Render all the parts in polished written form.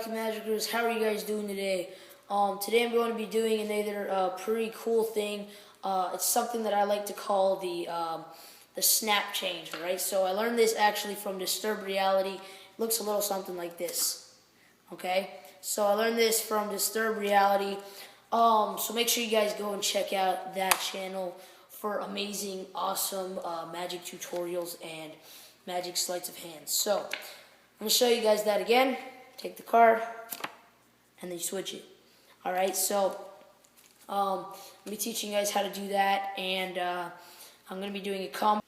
lucky magicers, how are you guys doing today? Today I'm going to be doing another pretty cool thing. It's something that I like to call the snap change, right? So I learned this actually from Disturbed Reality. It looks a little something like this, okay? So I learned this from Disturbed Reality. So make sure you guys go and check out that channel for amazing, awesome magic tutorials and magic sleights of hand. So I'm going to show you guys that again. Take the card and then you switch it. Alright, so I'll be teaching you guys how to do that, and I'm going to be doing a combo.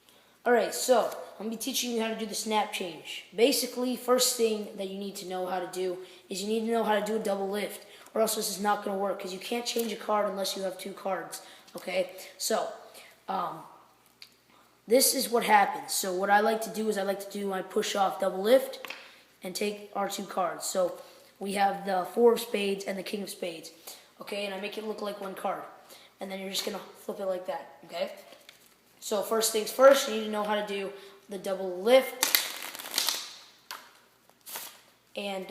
Alright, so I'm going to be teaching you how to do the snap change. Basically, first thing that you need to know how to do is you need to know how to do a double lift, or else this is not going to work, because you can't change a card unless you have two cards. Okay, so this is what happens. So what I like to do is I like to do my push-off double lift and take our two cards. So we have the Four of Spades and the King of Spades. Okay, and I make it look like one card. And then you're just going to flip it like that. Okay? So first things first, you need to know how to do the double lift. And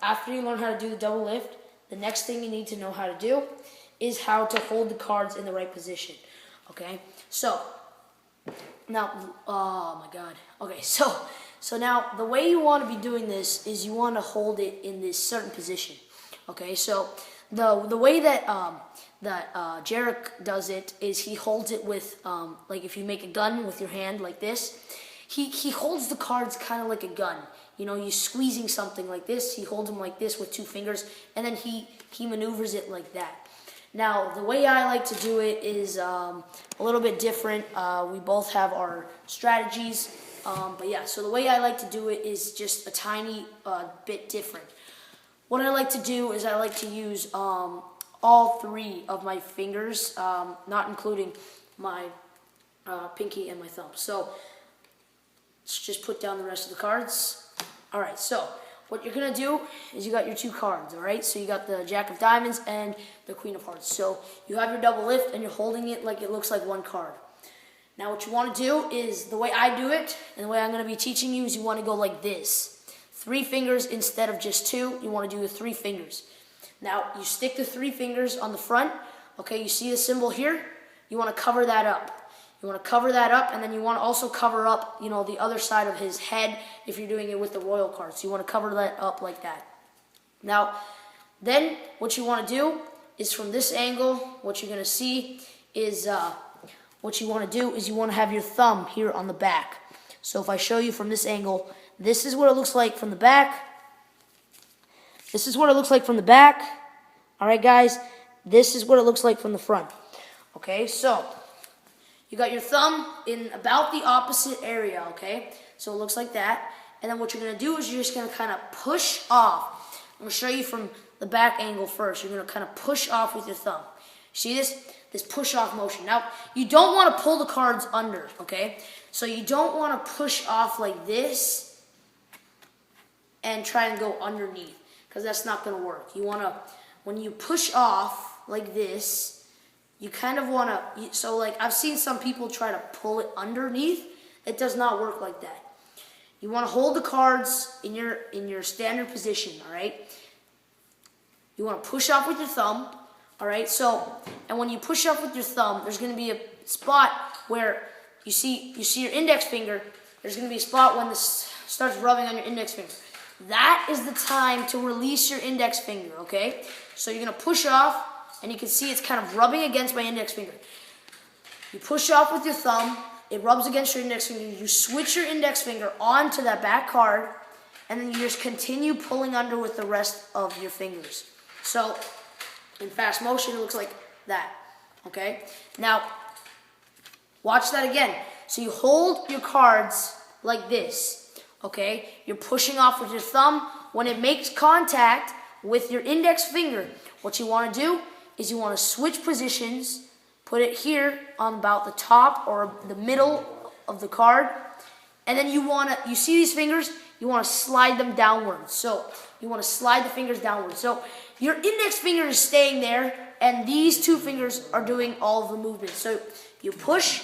after you learn how to do the double lift, the next thing you need to know how to do is how to hold the cards in the right position. Okay? So now, oh my God. Okay, so now the way you want to be doing this is you want to hold it in this certain position. Okay, so the way that Jarek does it is he holds it with like if you make a gun with your hand like this, he holds the cards kind of like a gun. You know, you're squeezing something like this. He holds them like this with two fingers, and then he maneuvers it like that. Now, the way I like to do it is a little bit different. We both have our strategies. But yeah, so the way I like to do it is just a tiny bit different. What I like to do is I like to use all three of my fingers, not including my pinky and my thumb. So let's just put down the rest of the cards. All right, so what you're going to do is you got your two cards, all right? So you got the Jack of Diamonds and the Queen of Hearts. So you have your double lift and you're holding it like it looks like one card. Now what you want to do is, the way I do it, and the way I'm going to be teaching you, is you want to go like this. 3 fingers instead of just 2. You want to do the 3 fingers. Now, you stick the 3 fingers on the front. Okay, you see the symbol here? You want to cover that up. You want to cover that up, and then you want to also cover up, you know, the other side of his head if you're doing it with the royal card. So you want to cover that up like that. Now, then what you want to do is from this angle, what you're going to see is... what you want to do is you want to have your thumb here on the back. So if I show you from this angle, this is what it looks like from the back. This is what it looks like from the back. All right, guys. This is what it looks like from the front. Okay, so you got your thumb in about the opposite area, okay? So it looks like that. And then what you're going to do is you're just going to kind of push off. I'm going to show you from the back angle first. You're going to kind of push off with your thumb. See this? This push-off motion. Now, you don't want to pull the cards under, okay? So you don't want to push off like this and try and go underneath, because that's not going to work. You want to, when you push off like this, you kind of want to, so like I've seen some people try to pull it underneath. It does not work like that. You want to hold the cards in your standard position, all right? You want to push off with your thumb. All right, so, and when you push up with your thumb, there's going to be a spot where you see your index finger. There's going to be a spot when this starts rubbing on your index finger. That is the time to release your index finger, okay? So you're going to push off, and you can see it's kind of rubbing against my index finger. You push off with your thumb. It rubs against your index finger. You switch your index finger onto that back card, and then you just continue pulling under with the rest of your fingers. So in fast motion, it looks like that, okay? Now, watch that again. So you hold your cards like this, okay? You're pushing off with your thumb. When it makes contact with your index finger, what you want to do is you want to switch positions, put it here on about the top or the middle of the card, and then you see these fingers? You want to slide them downwards. So you want to slide the fingers downwards. So your index finger is staying there, and these two fingers are doing all of the movement. So you push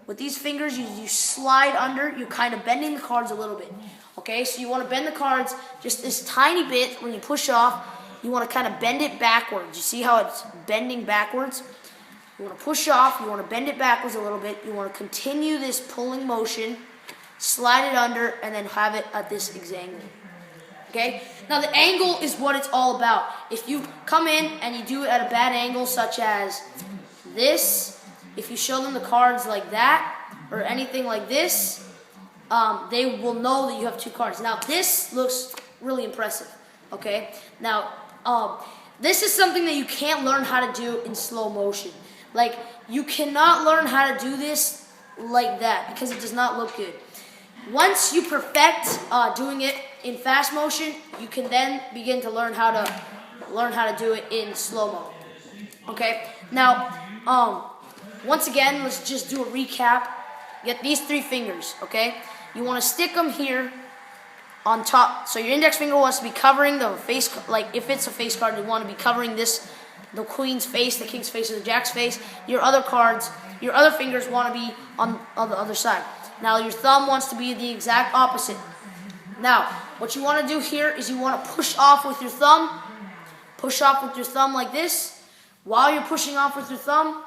with these fingers, you slide under, you're kind of bending the cards a little bit. Okay, so you want to bend the cards just this tiny bit. When you push off, you want to kind of bend it backwards. You see how it's bending backwards? You want to push off, you want to bend it backwards a little bit. You want to continue this pulling motion, slide it under, and then have it at this exact angle. Okay? Now the angle is what it's all about. If you come in and you do it at a bad angle, such as this, if you show them the cards like that, or anything like this, they will know that you have two cards. Now this looks really impressive. Okay? Now, this is something that you can't learn how to do in slow motion. Like, you cannot learn how to do this like that because it does not look good. Once you perfect doing it in fast motion, you can then begin to learn how to do it in slow-mo. Okay? Now, once again, let's just do a recap. Get these three fingers, okay? You want to stick them here on top. So your index finger wants to be covering the face, like if it's a face card, you want to be covering this, the queen's face, the king's face, or the jack's face. Your other cards, your other fingers want to be on the other side. Now your thumb wants to be the exact opposite. Now, what you want to do here is you want to push off with your thumb. Push off with your thumb like this. While you're pushing off with your thumb,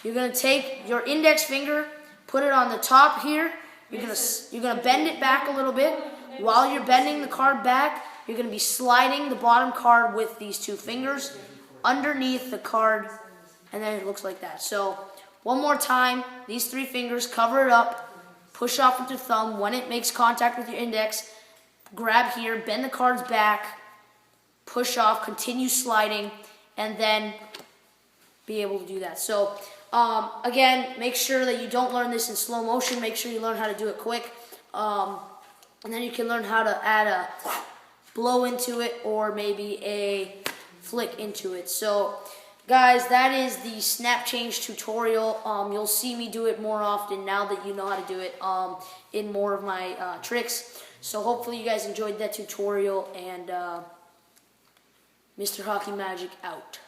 you're going to take your index finger, put it on the top here. You're going to bend it back a little bit. While you're bending the card back, you're going to be sliding the bottom card with these two fingers underneath the card, and then it looks like that. So, one more time, these three fingers, cover it up, push off with your thumb. When it makes contact with your index, grab here, bend the cards back, push off, continue sliding, and then be able to do that. So, again, make sure that you don't learn this in slow motion. Make sure you learn how to do it quick. And then you can learn how to add a blow into it or maybe a flick into it. So, guys, that is the snap change tutorial. You'll see me do it more often now that you know how to do it in more of my tricks. So hopefully you guys enjoyed that tutorial, and Mr. Hockey Magic out.